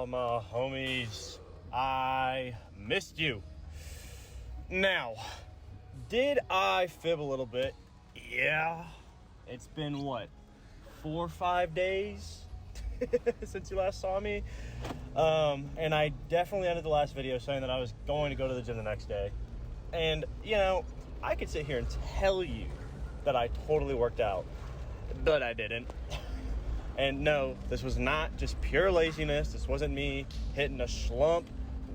Oh, my homies, I missed you. Now, did I fib a little bit? Yeah. It's been, 4 or 5 days since you last saw me? And I definitely ended the last video saying that I was going to go to the gym the next day. And, I could sit here and tell you that I totally worked out, but I didn't. And no, this was not just pure laziness. This wasn't me hitting a slump,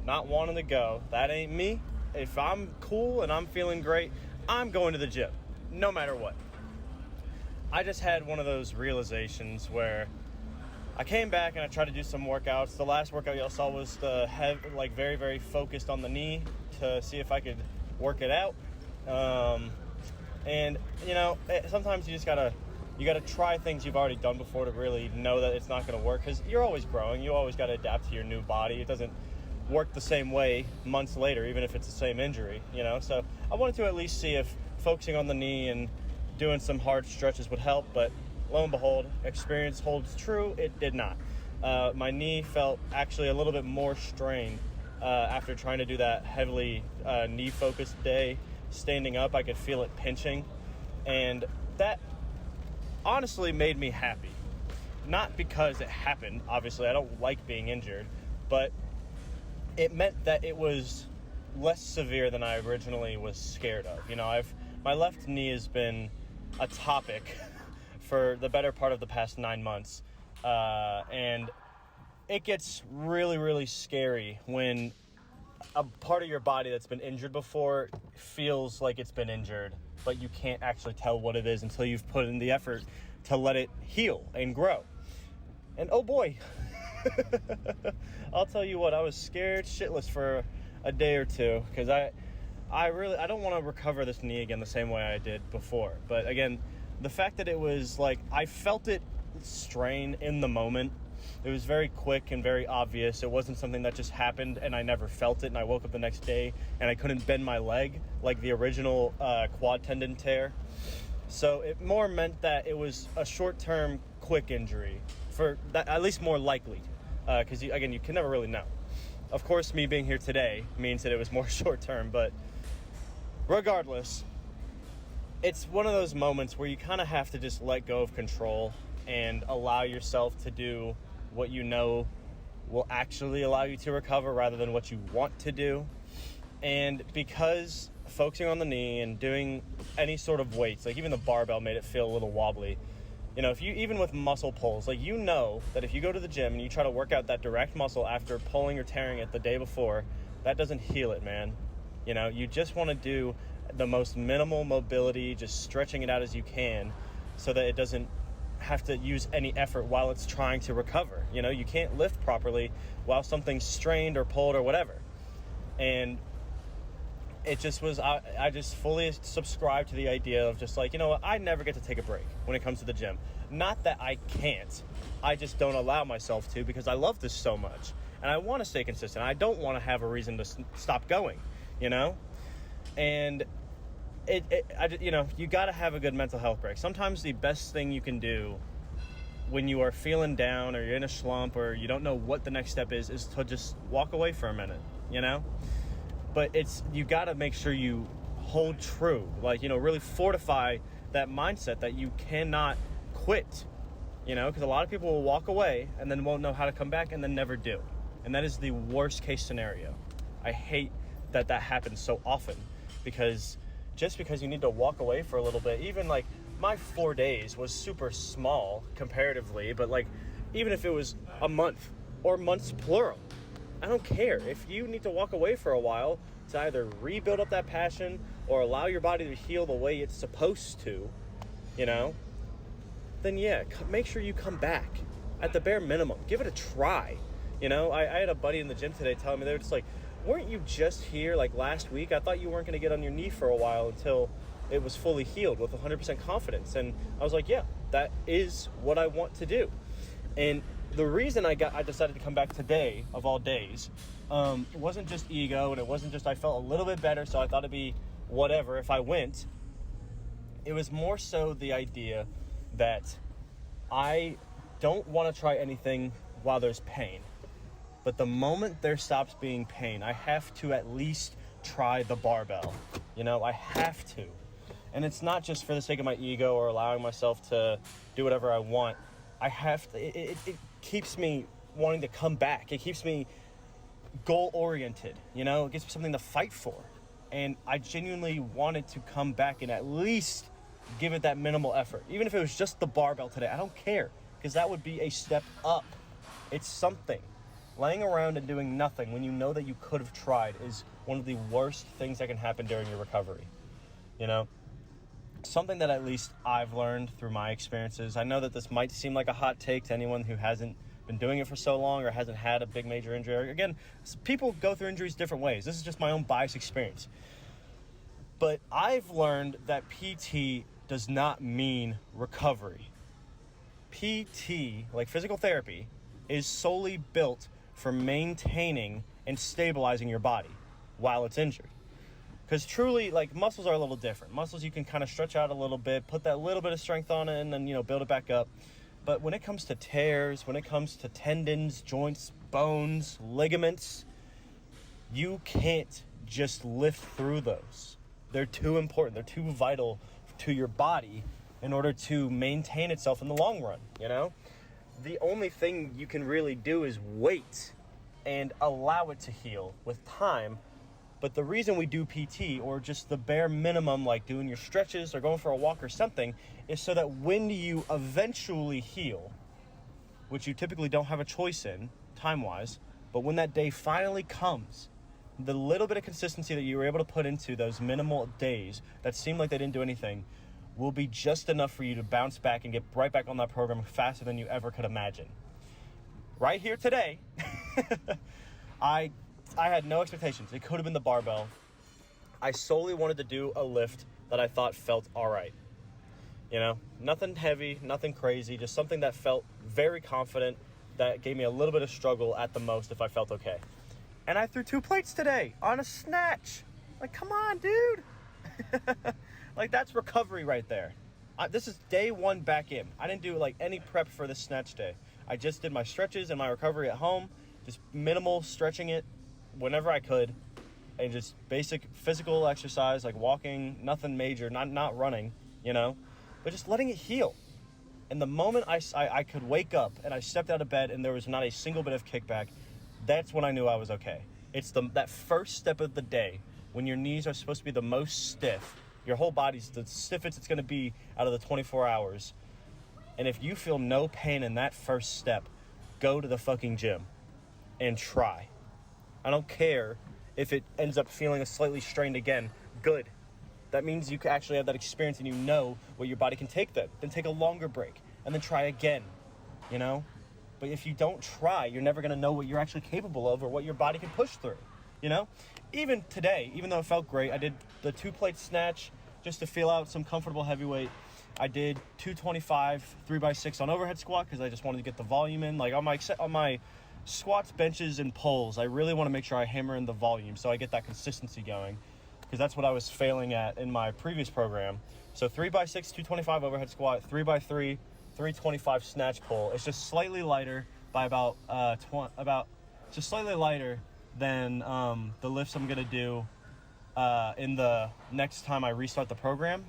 not wanting to go. That ain't me. If I'm cool and I'm feeling great, I'm going to the gym, no matter what. I just had one of those realizations where I came back and I tried to do some workouts. The last workout y'all saw was very, very focused on the knee to see if I could work it out. Sometimes you just gotta try things you've already done before to really know that it's not going to work, because you're always growing. You always got to adapt to your new body. It doesn't work the same way months later, even if it's the same injury, So I wanted to at least see if focusing on the knee and doing some hard stretches would help, but lo and behold, experience holds true. It did not. My knee felt actually a little bit more strained after trying to do that heavily knee-focused day. Standing up, I could feel it pinching, and that honestly made me happy. Not because it happened, obviously I don't like being injured, but it meant that it was less severe than I originally was scared of. My left knee has been a topic for the better part of the past 9 months, and it gets really, really scary when a part of your body that's been injured before feels like it's been injured, but you can't actually tell what it is until you've put in the effort to let it heal and grow. And oh boy, I'll tell you what, I was scared shitless for a day or two, because I don't want to recover this knee again the same way I did before. But again, the fact that it was I felt it strain in the moment. It was very quick and very obvious. It wasn't something that just happened and I never felt it, and I woke up the next day and I couldn't bend my leg like the original quad tendon tear. So it more meant that it was a short-term, quick injury, for that, at least more likely, because you can never really know. Of course, me being here today means that it was more short-term, but regardless, it's one of those moments where you kind of have to just let go of control and allow yourself to do what you know will actually allow you to recover rather than what you want to do. And because focusing on the knee and doing any sort of weights, like even the barbell made it feel a little wobbly. If you, even with muscle pulls, that if you go to the gym and you try to work out that direct muscle after pulling or tearing it the day before, that doesn't heal it, man. You just want to do the most minimal mobility, just stretching it out as you can so that it doesn't have to use any effort while it's trying to recover. You can't lift properly while something's strained or pulled or whatever. And it just was, I just fully subscribed to the idea of just I never get to take a break when it comes to the gym. Not that I can't, I just don't allow myself to, because I love this so much and I want to stay consistent. I don't want to have a reason to stop going, and you got to have a good mental health break. Sometimes the best thing you can do when you are feeling down or you're in a slump or you don't know what the next step is to just walk away for a minute, But you got to make sure you hold true, really fortify that mindset that you cannot quit, because a lot of people will walk away and then won't know how to come back and then never do. And that is the worst case scenario. I hate that happens so often, because just because you need to walk away for a little bit, even my 4 days was super small comparatively, but even if it was a month or months plural, I don't care. If you need to walk away for a while to either rebuild up that passion or allow your body to heal the way it's supposed to, then yeah, make sure you come back at the bare minimum. Give it a try. I had a buddy in the gym today telling me, they were just weren't you just here last week? I thought you weren't going to get on your knee for a while until it was fully healed with 100% confidence. And I was yeah, that is what I want to do. And the reason I decided to come back today, of all days, it wasn't just ego, and it wasn't just I felt a little bit better, so I thought it'd be whatever if I went. It was more so the idea that I don't want to try anything while there's pain. But the moment there stops being pain, I have to at least try the barbell. I have to. And it's not just for the sake of my ego or allowing myself to do whatever I want. I have to, it keeps me wanting to come back. It keeps me goal-oriented, It gives me something to fight for. And I genuinely wanted to come back and at least give it that minimal effort. Even if it was just the barbell today, I don't care, because that would be a step up. It's something. Laying around and doing nothing when you know that you could have tried is one of the worst things that can happen during your recovery. Something that at least I've learned through my experiences. I know that this might seem like a hot take to anyone who hasn't been doing it for so long or hasn't had a big major injury. Again, people go through injuries different ways. This is just my own biased experience. But I've learned that PT does not mean recovery. PT, like physical therapy, is solely built for maintaining and stabilizing your body while it's injured. Because truly, like, muscles are a little different. Muscles you can kind of stretch out a little bit, put that little bit of strength on it, and then, build it back up. But when it comes to tears, when it comes to tendons, joints, bones, ligaments, you can't just lift through those. They're too important. They're too vital to your body in order to maintain itself in the long run, The only thing you can really do is wait and allow it to heal with time. But the reason we do PT, or just the bare minimum, like doing your stretches or going for a walk or something, is so that when you eventually heal, which you typically don't have a choice in, time-wise, but when that day finally comes, the little bit of consistency that you were able to put into those minimal days that seem like they didn't do anything will be just enough for you to bounce back and get right back on that program faster than you ever could imagine. Right here today, I had no expectations. It could have been the barbell. I solely wanted to do a lift that I thought felt all right. Nothing heavy, nothing crazy, just something that felt very confident, that gave me a little bit of struggle at the most if I felt okay. And I threw 2 plates today on a snatch. Like, come on, dude. Like, that's recovery right there. This is day 1 back in. I didn't do, any prep for this snatch day. I just did my stretches and my recovery at home, just minimal stretching it whenever I could, and just basic physical exercise, like walking, nothing major, not running, but just letting it heal. And the moment I could wake up and I stepped out of bed and there was not a single bit of kickback, that's when I knew I was okay. It's that first step of the day when your knees are supposed to be the most stiff, your whole body's the stiffest it's going to be out of the 24 hours. And if you feel no pain in that first step, go to the fucking gym and try. I don't care if it ends up feeling slightly strained again. Good. That means you actually have that experience and you know what your body can take then. Then take a longer break and then try again, But if you don't try, you're never going to know what you're actually capable of or what your body can push through, Even today, even though it felt great, I did the 2-plate snatch just to feel out some comfortable heavyweight. I did 225 3x6 on overhead squat because I just wanted to get the volume in. Like on my squats, benches, and pulls, I really want to make sure I hammer in the volume so I get that consistency going, because that's what I was failing at in my previous program. So 3x6 225 overhead squat, 3x3 325 snatch pull. It's just slightly lighter by about slightly lighter than the lifts I'm gonna do in the next time I restart the program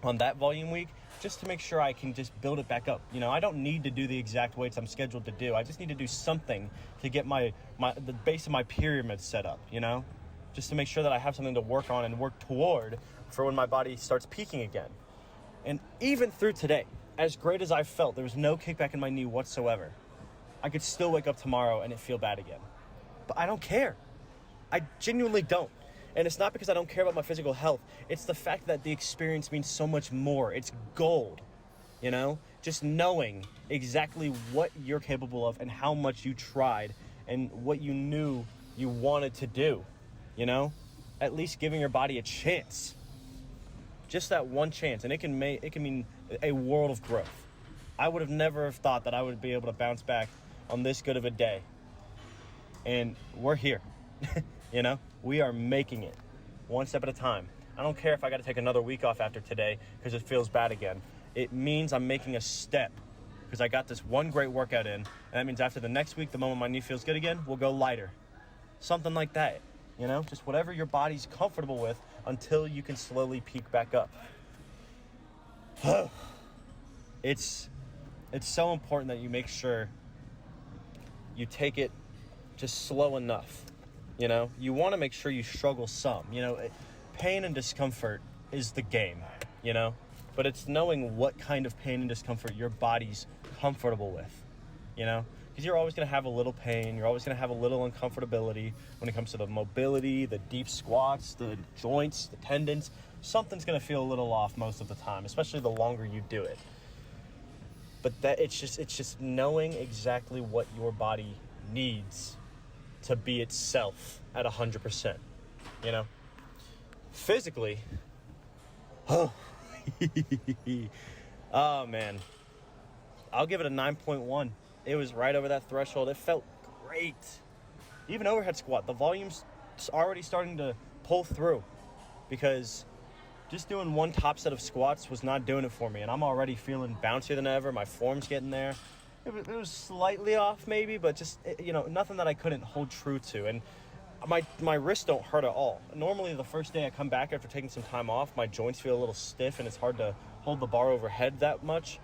on that volume week, just to make sure I can just build it back up. I don't need to do the exact weights I'm scheduled to do. I just need to do something to get the base of my pyramid set up, just to make sure that I have something to work on and work toward for when my body starts peaking again. And even through today, as great as I felt, there was no kickback in my knee whatsoever. I could still wake up tomorrow and it feel bad again. But I don't care. I genuinely don't. And it's not because I don't care about my physical health. It's the fact that the experience means so much more. It's gold, Just knowing exactly what you're capable of and how much you tried and what you knew you wanted to do, At least giving your body a chance. Just that one chance. And it can mean a world of growth. I would have never have thought that I would be able to bounce back on this good of a day. And we're here, We are making it one step at a time. I don't care if I got to take another week off after today because it feels bad again. It means I'm making a step because I got this one great workout in, and that means after the next week, the moment my knee feels good again, we'll go lighter. Something like that, you know? Just whatever your body's comfortable with until you can slowly peak back up. It's so important that you make sure you take it just slow enough, you know? You want to make sure you struggle some, you know? Pain and discomfort is the game, you know? But it's knowing what kind of pain and discomfort your body's comfortable with, you know? Because you're always going to have a little pain. You're always going to have a little uncomfortability when it comes to the mobility, the deep squats, the joints, the tendons. Something's going to feel a little off most of the time, especially the longer you do it. But that it's just knowing exactly what your body needs to be itself at 100%, you know? Physically, oh man, I'll give it a 9.1. It was right over that threshold. It felt great. Even overhead squat, the volume's already starting to pull through, because just doing one top set of squats was not doing it for me, and I'm already feeling bouncier than ever. My form's getting there. It was slightly off maybe, but just, you know, nothing that I couldn't hold true to. And my wrists don't hurt at all. Normally the first day I come back after taking some time off, my joints feel a little stiff and it's hard to hold the bar overhead that much.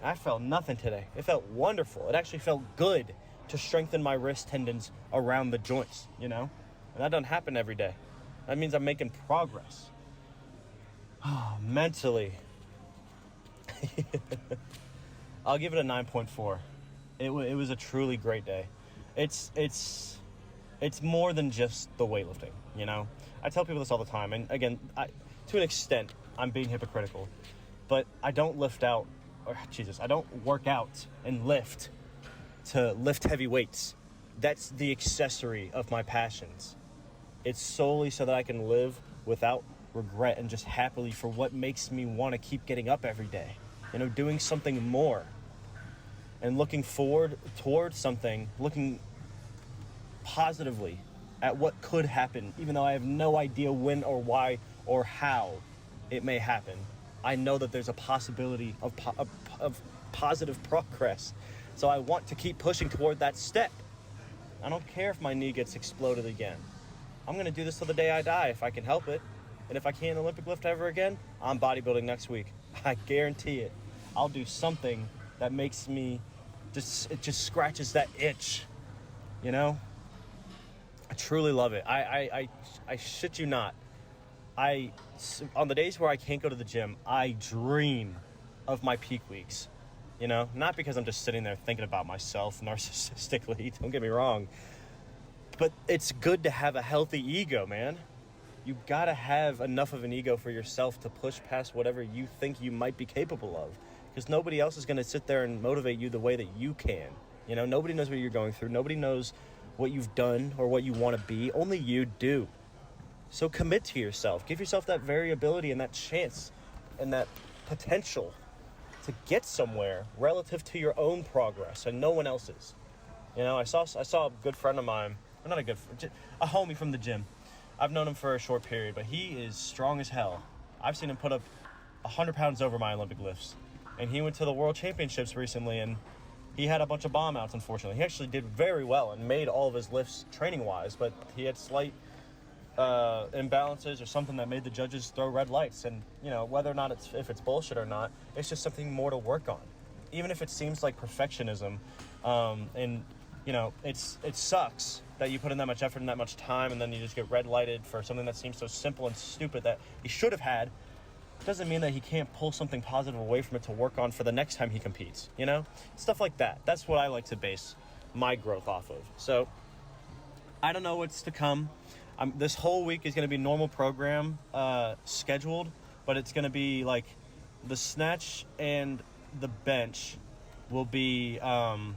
I felt nothing today. It felt wonderful. It actually felt good to strengthen my wrist tendons around the joints, you know? And that doesn't happen every day. That means I'm making progress. Mentally, I'll give it a 9.4. It was a truly great day. It's more than just the weightlifting, you know? I tell people this all the time, and again, to an extent, I'm being hypocritical, but I don't I don't work out and lift to lift heavy weights. That's the accessory of my passions. It's solely so that I can live without regret and just happily for what makes me want to keep getting up every day, you know, doing something more and looking forward towards something, looking positively at what could happen, even though I have no idea when or why or how it may happen. I know that there's a possibility of positive progress, so I want to keep pushing toward that step. I don't care if my knee gets exploded again. I'm going to do this till the day I die if I can help it. And if I can't Olympic lift ever again, I'm bodybuilding next week. I guarantee it. I'll do something that makes me it just scratches that itch, you know? I truly love it. I shit you not. On the days where I can't go to the gym, I dream of my peak weeks, you know? Not because I'm just sitting there thinking about myself narcissistically, don't get me wrong, but it's good to have a healthy ego, man. You gotta have enough of an ego for yourself to push past whatever you think you might be capable of, because nobody else is gonna sit there and motivate you the way that you can. You know, nobody knows what you're going through. Nobody knows what you've done or what you want to be. Only you do. So commit to yourself. Give yourself that variability and that chance and that potential to get somewhere relative to your own progress and no one else's. You know, I saw a good friend of mine, or not a good friend, a homie from the gym. I've known him for a short period, but he is strong as hell. I've seen him put up 100 pounds over my Olympic lifts. And he went to the World Championships recently, and he had a bunch of bomb outs, unfortunately. He actually did very well and made all of his lifts training-wise, but he had slight imbalances or something that made the judges throw red lights. And, you know, whether or not if it's bullshit or not, it's just something more to work on. Even if it seems like perfectionism, and, you know, it sucks that you put in that much effort and that much time and then you just get red lighted for something that seems so simple and stupid that he should have had. Doesn't mean that he can't pull something positive away from it to work on for the next time he competes, you know? Stuff like that. That's what I like to base my growth off of. So, I don't know what's to come. This whole week is going to be normal program scheduled, but it's going to be like the snatch and the bench will be, the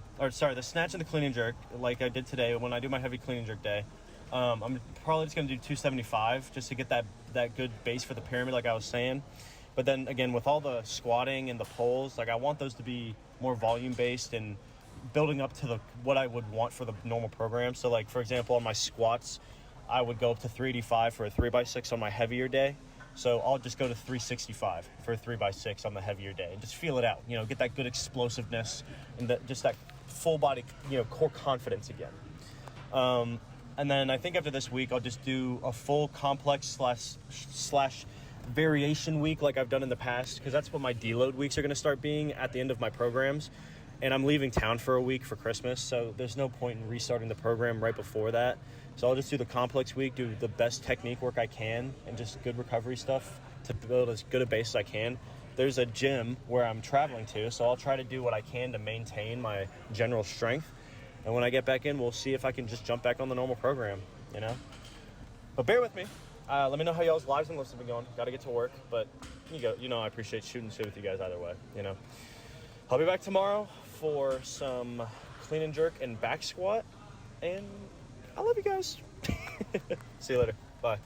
snatch and the clean and jerk, like I did today when I do my heavy clean and jerk day. I'm probably just going to do 275 just to get that good base for the pyramid, like I was saying. But then again, with all the squatting and the pulls, like I want those to be more volume based and building up to what I would want for the normal program. So like, for example, on my squats, I would go up to 385 for a 3x6 on my heavier day. So I'll just go to 365 for a 3x6 on the heavier day and just feel it out, you know, get that good explosiveness and just that full body, you know, core confidence again. And then I think after this week, I'll just do a full complex slash variation week like I've done in the past, because that's what my deload weeks are going to start being at the end of my programs. And I'm leaving town for a week for Christmas, so there's no point in restarting the program right before that. So I'll just do the complex week, do the best technique work I can, and just good recovery stuff to build as good a base as I can. There's a gym where I'm traveling to, so I'll try to do what I can to maintain my general strength. And when I get back in, we'll see if I can just jump back on the normal program, you know? But bear with me. Let me know how y'all's lives and lists have been going. Got to get to work, but you know I appreciate shooting shit with you guys either way, you know? I'll be back tomorrow for some clean and jerk and back squat, and I love you guys. See you later. Bye.